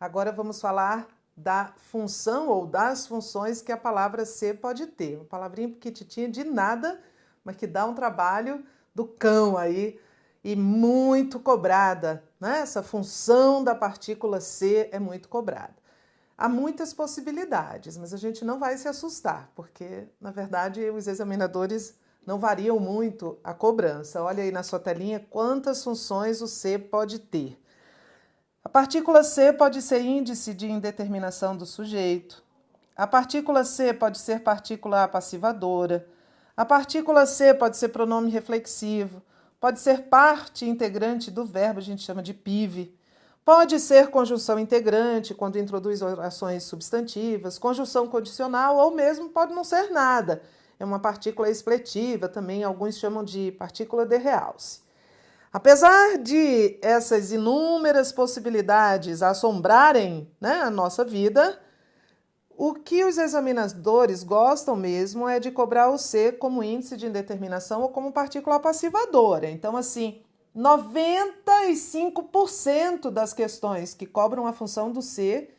Agora vamos falar da função ou das funções que a palavra ser pode ter. Uma palavrinha pequititinha de nada, mas que dá um trabalho do cão aí e muito cobrada, né? Essa função da partícula ser é muito cobrada. Há muitas possibilidades, mas a gente não vai se assustar, porque, na verdade, os examinadores não variam muito a cobrança. Olha aí na sua telinha quantas funções o ser pode ter. A partícula C pode ser índice de indeterminação do sujeito. A partícula C pode ser partícula passivadora. A partícula C pode ser pronome reflexivo. Pode ser parte integrante do verbo, a gente chama de PIV. Pode ser conjunção integrante, quando introduz orações substantivas, conjunção condicional, ou mesmo pode não ser nada. É uma partícula expletiva, também alguns chamam de partícula de realce. Apesar de essas inúmeras possibilidades assombrarem, né, a nossa vida, o que os examinadores gostam mesmo é de cobrar o C como índice de indeterminação ou como partícula passivadora. Então, assim, 95% das questões que cobram a função do C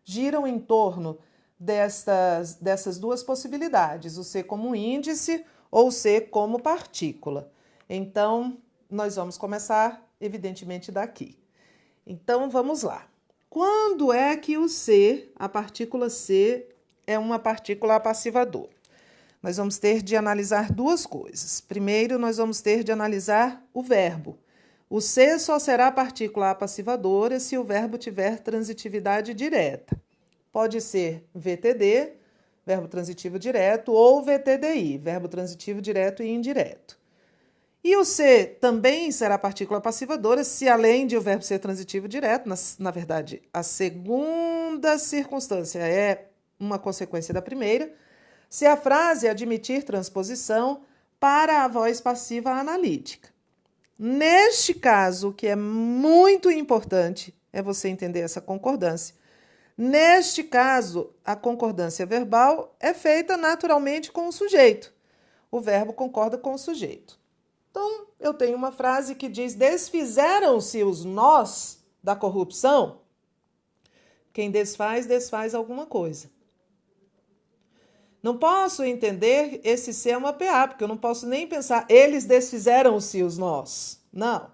giram em torno dessas duas possibilidades, o C como índice ou o C como partícula. Então, nós vamos começar, evidentemente, daqui. Então, vamos lá. Quando é que o C, a partícula C, é uma partícula passivadora? Nós vamos ter de analisar duas coisas. Primeiro, nós vamos ter de analisar o verbo. O C só será partícula passivadora se o verbo tiver transitividade direta. Pode ser VTD, verbo transitivo direto, ou VTDI, verbo transitivo direto e indireto. E o C também será partícula passivadora se, além de o verbo ser transitivo direto, na verdade, a segunda circunstância é uma consequência da primeira, se a frase admitir transposição para a voz passiva analítica. Neste caso, o que é muito importante é você entender essa concordância. Neste caso, a concordância verbal é feita naturalmente com o sujeito. O verbo concorda com o sujeito. Então, eu tenho uma frase que diz: desfizeram-se os nós da corrupção. Quem desfaz, desfaz alguma coisa. Não posso entender esse ser uma PA, porque eu não posso nem pensar, eles desfizeram-se os nós. Não.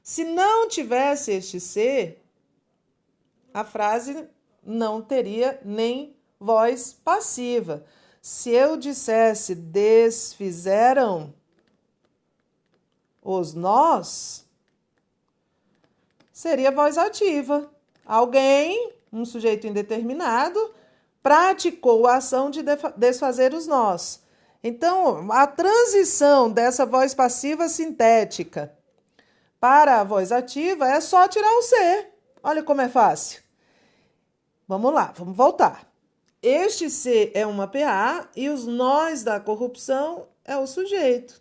Se não tivesse este ser, a frase não teria nem voz passiva. Se eu dissesse desfizeram os nós, seria voz ativa. Alguém, um sujeito indeterminado, praticou a ação de desfazer os nós. Então, a transição dessa voz passiva sintética para a voz ativa é só tirar o C. Olha como é fácil. Vamos lá, vamos voltar. Este C é uma PA e os nós da corrupção é o sujeito.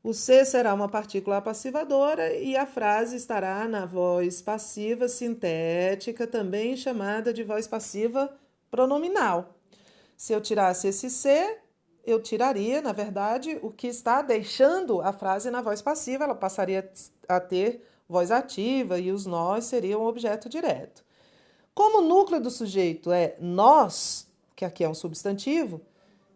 O C será uma partícula passivadora e a frase estará na voz passiva sintética, também chamada de voz passiva pronominal. Se eu tirasse esse C, eu tiraria, na verdade, o que está deixando a frase na voz passiva, ela passaria a ter voz ativa e os nós seriam objeto direto. Como o núcleo do sujeito é nós, que aqui é um substantivo,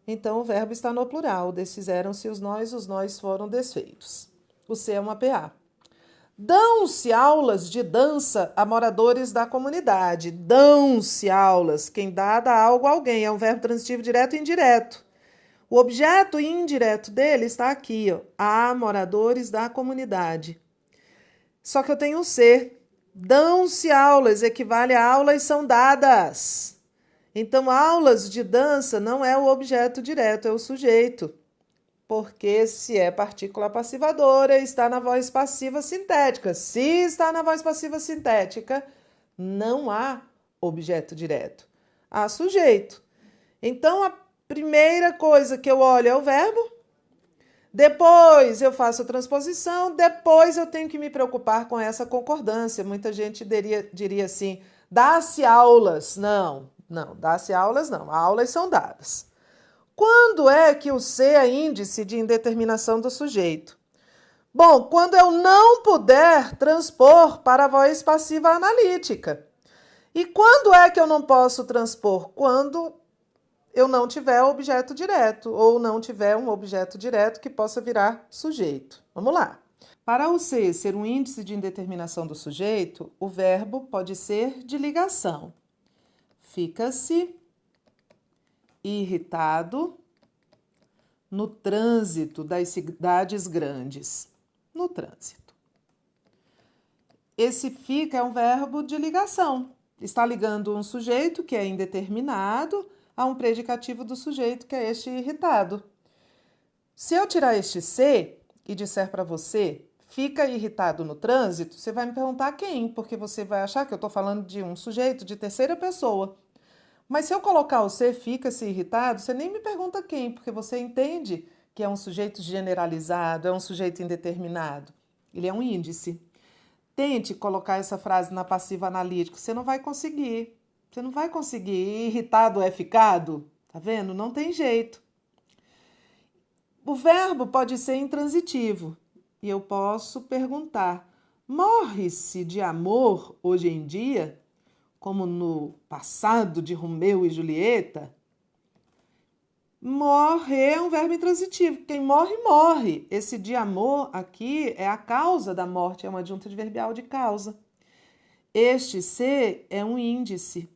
então o verbo está no plural. Desfizeram-se os nós foram desfeitos. O C é uma PA. Dão-se aulas de dança a moradores da comunidade. Dão-se aulas. Quem dá algo a alguém. É um verbo transitivo direto e indireto. O objeto indireto dele está aqui, ó, a moradores da comunidade. Só que eu tenho o C. Dão-se aulas equivale a aulas são dadas. Então, aulas de dança não é o objeto direto, é o sujeito. Porque se é partícula passivadora, está na voz passiva sintética. Se está na voz passiva sintética, não há objeto direto. Há sujeito. Então, a primeira coisa que eu olho é o verbo. Depois eu faço a transposição. Depois eu tenho que me preocupar com essa concordância. Muita gente diria assim, dá-se aulas. Não, dá-se aulas não. Aulas são dadas. Quando é que o C é índice de indeterminação do sujeito? Bom, quando eu não puder transpor para a voz passiva analítica. E quando é que eu não posso transpor? Quando eu não tiver objeto direto ou não tiver um objeto direto que possa virar sujeito. Vamos lá. Para o ser um índice de indeterminação do sujeito, o verbo pode ser de ligação. Fica-se irritado no trânsito das cidades grandes. No trânsito. Esse fica é um verbo de ligação. Está ligando um sujeito, que é indeterminado, a um predicativo do sujeito, que é este irritado. Se eu tirar este ser e disser para você, fica irritado no trânsito, você vai me perguntar quem, porque você vai achar que eu estou falando de um sujeito de terceira pessoa. Mas se eu colocar o ser fica-se irritado, você nem me pergunta quem, porque você entende que é um sujeito generalizado, é um sujeito indeterminado. Ele é um índice. Tente colocar essa frase na passiva analítica, você não vai conseguir. Você não vai conseguir. Irritado é ficado? Tá vendo? Não tem jeito. O verbo pode ser intransitivo. E eu posso perguntar: morre-se de amor hoje em dia, como no passado de Romeu e Julieta? Morrer é um verbo intransitivo. Quem morre, morre. Esse de amor aqui é a causa da morte, é uma adjunta adverbial de causa. Este ser é um índice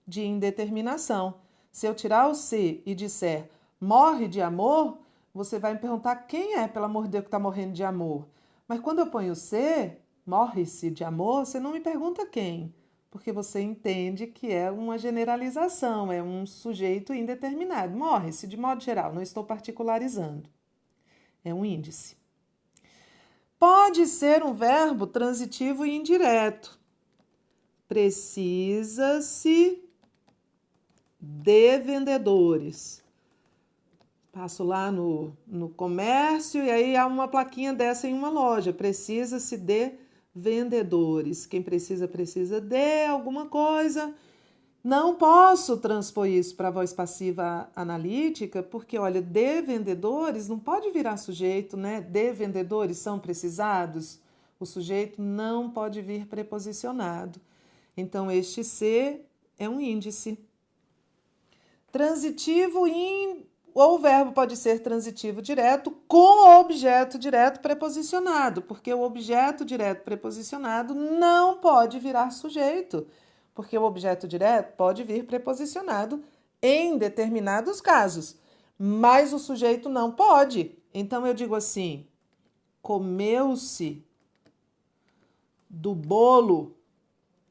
de indeterminação. Se eu tirar o ser e disser morre de amor, você vai me perguntar quem é, pelo amor de Deus, que está morrendo de amor. Mas quando eu ponho o ser, morre-se de amor, você não me pergunta quem, porque você entende que é uma generalização, é um sujeito indeterminado. Morre-se de modo geral, não estou particularizando. É um índice. Pode ser um verbo transitivo e indireto. Precisa-se de vendedores. Passo lá no comércio e aí há uma plaquinha dessa em uma loja. Precisa-se de vendedores. Quem precisa, precisa de alguma coisa. Não posso transpor isso para a voz passiva analítica, porque, olha, de vendedores não pode virar sujeito, né? De vendedores são precisados. O sujeito não pode vir preposicionado. Então, este ser é um índice. Transitivo ou o verbo pode ser transitivo direto com objeto direto preposicionado, porque o objeto direto preposicionado não pode virar sujeito, porque o objeto direto pode vir preposicionado em determinados casos, mas o sujeito não pode. Então eu digo assim: comeu-se do bolo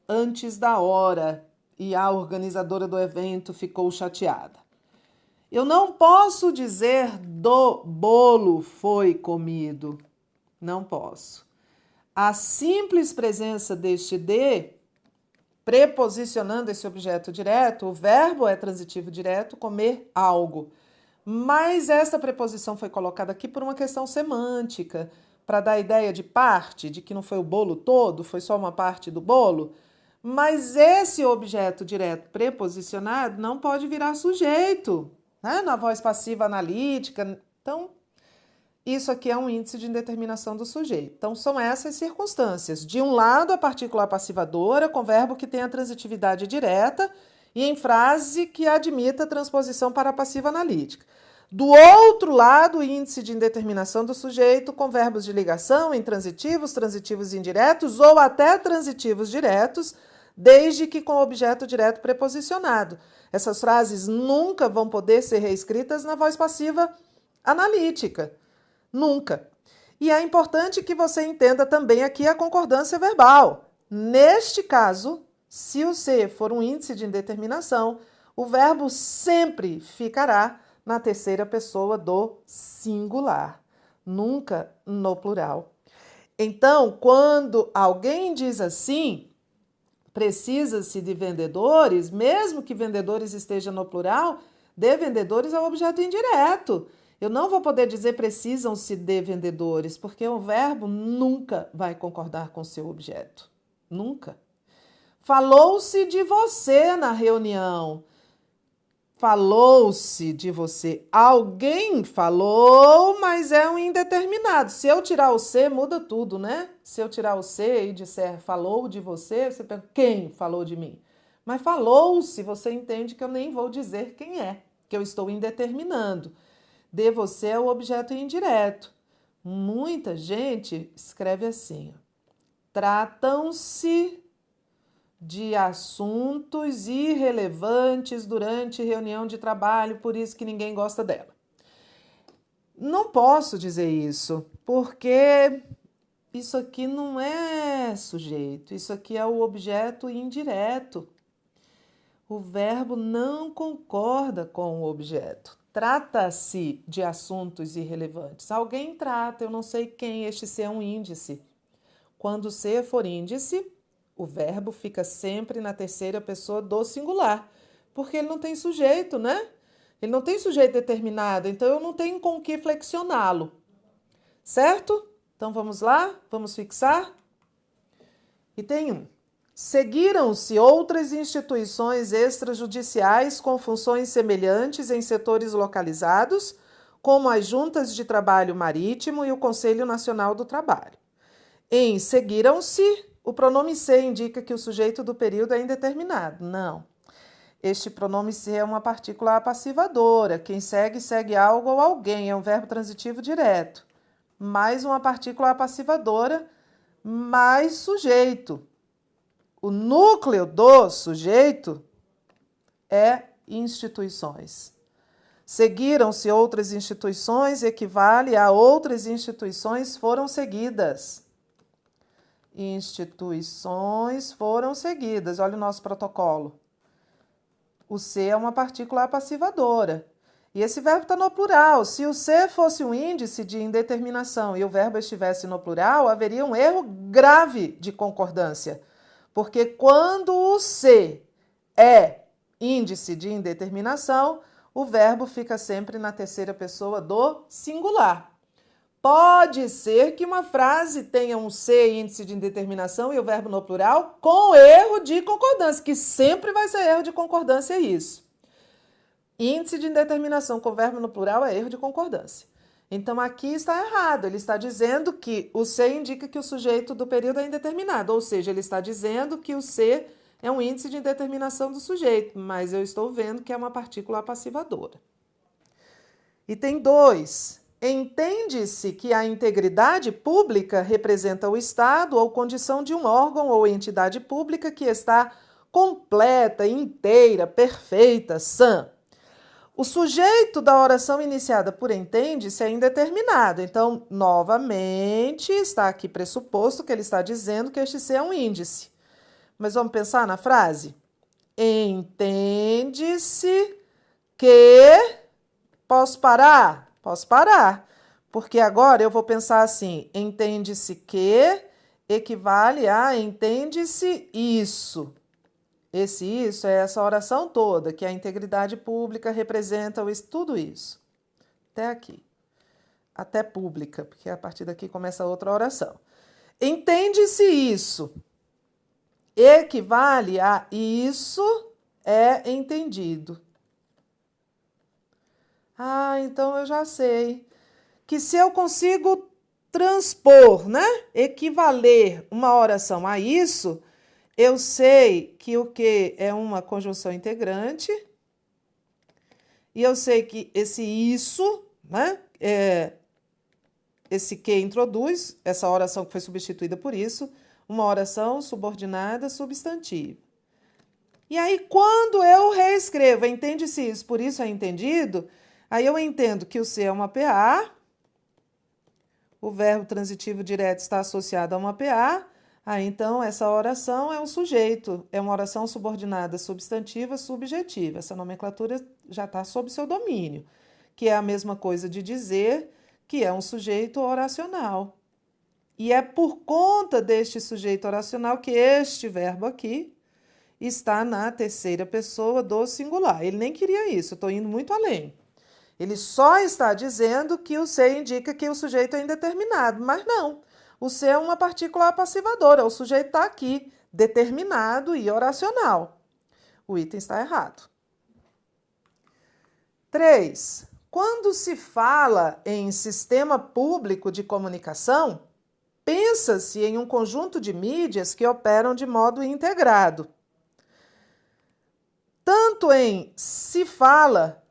antes da hora e a organizadora do evento ficou chateada. Eu não posso dizer do bolo foi comido. Não posso. A simples presença deste de, preposicionando esse objeto direto, o verbo é transitivo direto, comer algo. Mas essa preposição foi colocada aqui por uma questão semântica, para dar a ideia de parte, de que não foi o bolo todo, foi só uma parte do bolo. Mas esse objeto direto preposicionado não pode virar sujeito, né? Na voz passiva analítica. Então, isso aqui é um índice de indeterminação do sujeito. Então, são essas circunstâncias. De um lado, a partícula passivadora, com verbo que tenha transitividade direta e em frase que admita transposição para a passiva analítica. Do outro lado, o índice de indeterminação do sujeito com verbos de ligação, intransitivos, transitivos indiretos ou até transitivos diretos, desde que com objeto direto preposicionado. Essas frases nunca vão poder ser reescritas na voz passiva analítica. Nunca. E é importante que você entenda também aqui a concordância verbal. Neste caso, se o ser for um índice de indeterminação, o verbo sempre ficará na terceira pessoa do singular, nunca no plural. Então, quando alguém diz assim, precisa-se de vendedores, mesmo que vendedores esteja no plural, de vendedores é um objeto indireto. Eu não vou poder dizer precisam-se de vendedores, porque o verbo nunca vai concordar com seu objeto. Nunca. Falou-se de você na reunião. Falou-se de você. Alguém falou, mas é um indeterminado. Se eu tirar o C, muda tudo, né? Se eu tirar o C e disser falou de você, você pergunta quem falou de mim? Mas falou-se, você entende que eu nem vou dizer quem é, que eu estou indeterminando. De você é o objeto indireto. Muita gente escreve assim: tratam-se de assuntos irrelevantes durante reunião de trabalho, por isso que ninguém gosta dela. Não posso dizer isso, porque isso aqui não é sujeito, isso aqui é o objeto indireto. O verbo não concorda com o objeto. Trata-se de assuntos irrelevantes. Alguém trata, eu não sei quem, este ser é um índice. Quando o ser for índice, o verbo fica sempre na terceira pessoa do singular, porque ele não tem sujeito, né? Ele não tem sujeito determinado, então eu não tenho com o que flexioná-lo, certo? Então vamos lá, vamos fixar. E tem um. Seguiram-se outras instituições extrajudiciais com funções semelhantes em setores localizados, como as Juntas de Trabalho Marítimo e o Conselho Nacional do Trabalho. Em seguiram-se, o pronome se indica que o sujeito do período é indeterminado. Não. Este pronome se é uma partícula apassivadora. Quem segue, segue algo ou alguém. É um verbo transitivo direto. Mais uma partícula apassivadora, mais sujeito. O núcleo do sujeito é instituições. Seguiram-se outras instituições equivale a outras instituições foram seguidas. Instituições foram seguidas. Olha o nosso protocolo. O ser é uma partícula apassivadora. E esse verbo está no plural. Se o ser fosse um índice de indeterminação e o verbo estivesse no plural, haveria um erro grave de concordância. Porque quando o ser é índice de indeterminação, o verbo fica sempre na terceira pessoa do singular. Pode ser que uma frase tenha um ser índice de indeterminação e o verbo no plural com erro de concordância, que sempre vai ser erro de concordância isso. Índice de indeterminação com verbo no plural é erro de concordância. Então aqui está errado, ele está dizendo que o ser indica que o sujeito do período é indeterminado, ou seja, ele está dizendo que o ser é um índice de indeterminação do sujeito, mas eu estou vendo que é uma partícula apassivadora. Item 2. Entende-se que a integridade pública representa o Estado ou condição de um órgão ou entidade pública que está completa, inteira, perfeita, sã. O sujeito da oração iniciada por entende-se é indeterminado. Então, novamente, está aqui pressuposto que ele está dizendo que este ser é um índice. Mas vamos pensar na frase? Entende-se que... Posso parar? Posso parar. Porque agora eu vou pensar assim, entende-se que equivale a entende-se isso. Esse isso é essa oração toda, que a integridade pública representa tudo isso. Até aqui. Até pública, porque a partir daqui começa outra oração. Entende-se isso. Equivale a isso é entendido. Ah, então eu já sei. Que se eu consigo transpor, né? Equivaler uma oração a isso, eu sei que o que é uma conjunção integrante e eu sei que esse isso, né? Esse que introduz, essa oração que foi substituída por isso, uma oração subordinada substantiva. E aí, quando eu reescrevo, entende-se isso, por isso é entendido, aí eu entendo que o ser é uma PA, o verbo transitivo direto está associado a uma PA, aí então essa oração é um sujeito, é uma oração subordinada substantiva subjetiva. Essa nomenclatura já está sob seu domínio, que é a mesma coisa de dizer que é um sujeito oracional. E é por conta deste sujeito oracional que este verbo aqui está na terceira pessoa do singular. Ele nem queria isso, estou indo muito além. Ele só está dizendo que o ser indica que o sujeito é indeterminado, mas não. O ser é uma partícula apassivadora, o sujeito está aqui, determinado e oracional. O item está errado. 3. Quando se fala em sistema público de comunicação, pensa-se em um conjunto de mídias que operam de modo integrado. tanto em se fala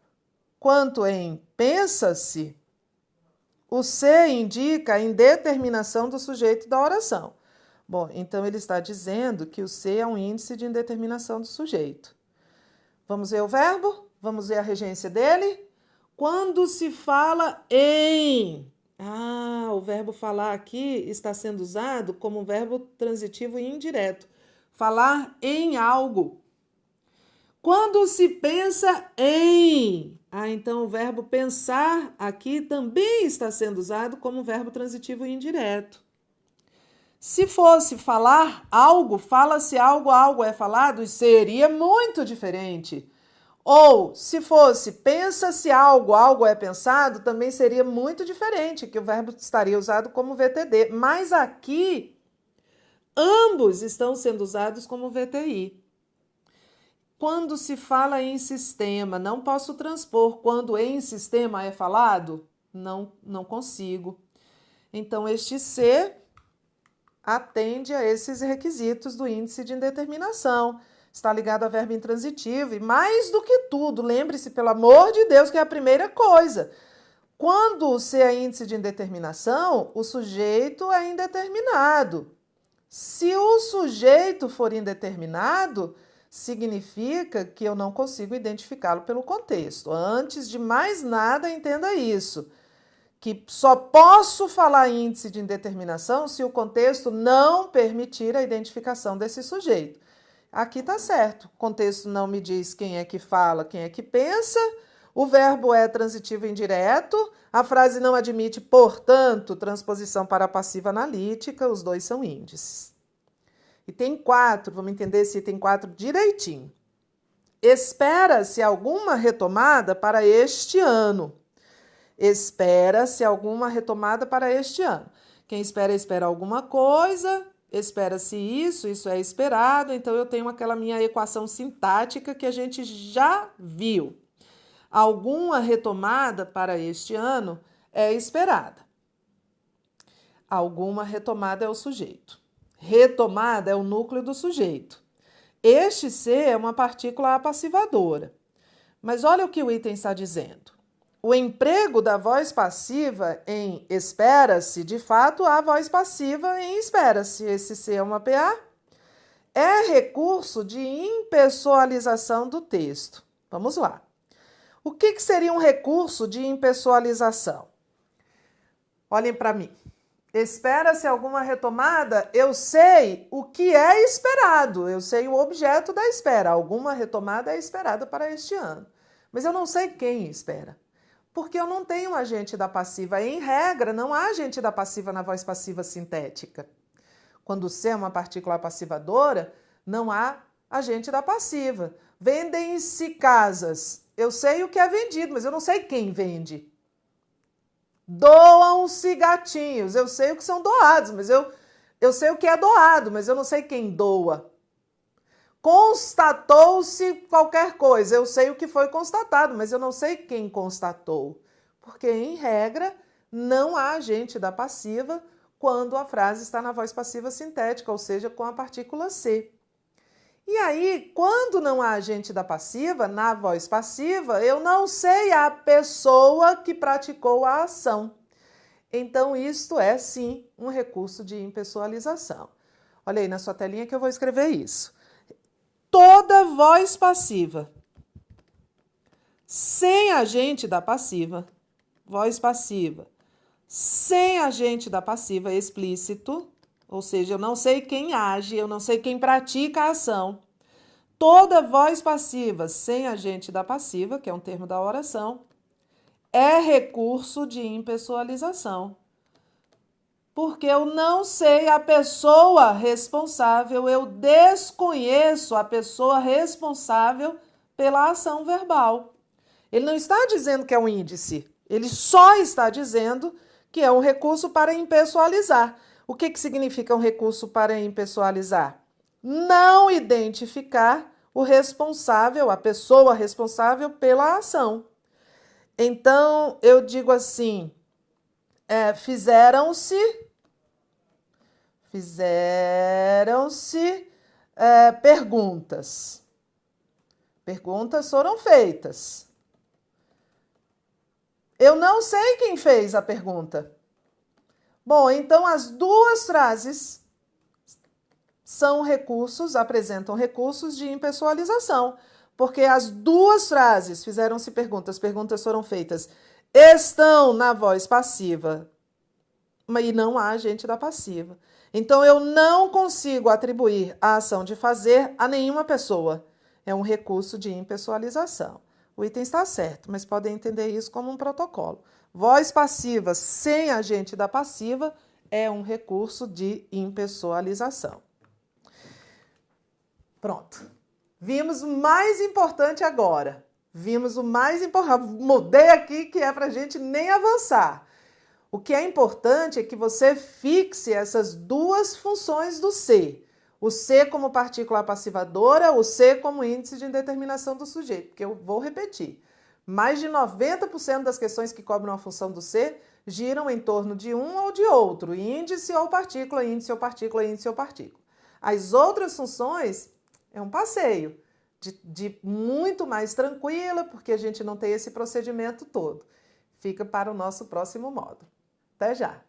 quanto em pensa-se, o se indica a indeterminação do sujeito da oração. Bom, então ele está dizendo que o se é um índice de indeterminação do sujeito. Vamos ver o verbo? Vamos ver a regência dele? Quando se fala em... o verbo falar aqui está sendo usado como um verbo transitivo e indireto. Falar em algo. Quando se pensa em... então o verbo pensar aqui também está sendo usado como verbo transitivo e indireto. Se fosse falar algo, fala-se algo, algo é falado, seria muito diferente. Ou, se fosse pensa-se algo, algo é pensado, também seria muito diferente, que o verbo estaria usado como VTD. Mas aqui, ambos estão sendo usados como VTI. Quando se fala em sistema, não posso transpor. Quando em sistema é falado, não consigo. Então, este se atende a esses requisitos do índice de indeterminação. Está ligado a verbo intransitivo e, mais do que tudo, lembre-se, pelo amor de Deus, que é a primeira coisa. Quando o se é índice de indeterminação, o sujeito é indeterminado. Se o sujeito for indeterminado, significa que eu não consigo identificá-lo pelo contexto. Antes de mais nada, entenda isso, que só posso falar índice de indeterminação se o contexto não permitir a identificação desse sujeito. Aqui está certo, o contexto não me diz quem é que fala, quem é que pensa, o verbo é transitivo indireto, a frase não admite, portanto, transposição para a passiva analítica, os dois são índices. E tem 4, vamos entender esse item 4 direitinho. Espera-se alguma retomada para este ano. Espera-se alguma retomada para este ano. Quem espera, espera alguma coisa, espera-se isso é esperado, então eu tenho aquela minha equação sintática que a gente já viu. Alguma retomada para este ano é esperada. Alguma retomada é o sujeito. Retomada é o núcleo do sujeito. Este ser é uma partícula apassivadora. Mas olha o que o item está dizendo. O emprego da voz passiva em espera-se, de fato, há voz passiva em espera-se. Esse ser é uma PA. É recurso de impessoalização do texto. Vamos lá. O que seria um recurso de impessoalização? Olhem para mim. Espera-se alguma retomada? Eu sei o que é esperado. Eu sei o objeto da espera. Alguma retomada é esperada para este ano. Mas eu não sei quem espera. Porque eu não tenho agente da passiva. Em regra, não há agente da passiva na voz passiva sintética. Quando C é uma partícula passivadora, não há agente da passiva. Vendem-se casas. Eu sei o que é vendido, mas eu não sei quem vende. Doam-se gatinhos. Eu sei o que são doados, mas eu sei o que é doado, mas eu não sei quem doa. Constatou-se qualquer coisa. Eu sei o que foi constatado, mas eu não sei quem constatou. Porque, em regra, não há agente da passiva quando a frase está na voz passiva sintética, ou seja, com a partícula C. E aí, quando não há agente da passiva, na voz passiva, eu não sei a pessoa que praticou a ação. Então, isto é, sim, um recurso de impessoalização. Olha aí na sua telinha que eu vou escrever isso. Toda voz passiva sem agente da passiva, voz passiva, sem agente da passiva explícito, ou seja, eu não sei quem age, eu não sei quem pratica a ação. Toda voz passiva sem agente da passiva, que é um termo da oração, é recurso de impessoalização. Porque eu não sei a pessoa responsável, eu desconheço a pessoa responsável pela ação verbal. Ele não está dizendo que é um índice, ele só está dizendo que é um recurso para impessoalizar. O que significa um recurso para impessoalizar? Não identificar o responsável, a pessoa responsável pela ação. Então, eu digo assim, fizeram-se perguntas. Perguntas foram feitas. Eu não sei quem fez a pergunta. Bom, então as duas frases são recursos, apresentam recursos de impessoalização, porque as duas frases fizeram-se perguntas, perguntas foram feitas, estão na voz passiva, e não há agente da passiva. Então, eu não consigo atribuir a ação de fazer a nenhuma pessoa. É um recurso de impessoalização. O item está certo, mas podem entender isso como um protocolo. Voz passiva sem agente da passiva é um recurso de impessoalização. Pronto. Vimos o mais importante agora. Vimos o mais importante. Mudei aqui que é para a gente nem avançar. O que é importante é que você fixe essas duas funções do C. O C como partícula passivadora, o C como índice de indeterminação do sujeito. Porque eu vou repetir. Mais de 90% das questões que cobram a função do C giram em torno de um ou de outro. Índice ou partícula, índice ou partícula, índice ou partícula. As outras funções é um passeio de muito mais tranquila, porque a gente não tem esse procedimento todo. Fica para o nosso próximo módulo. Até já!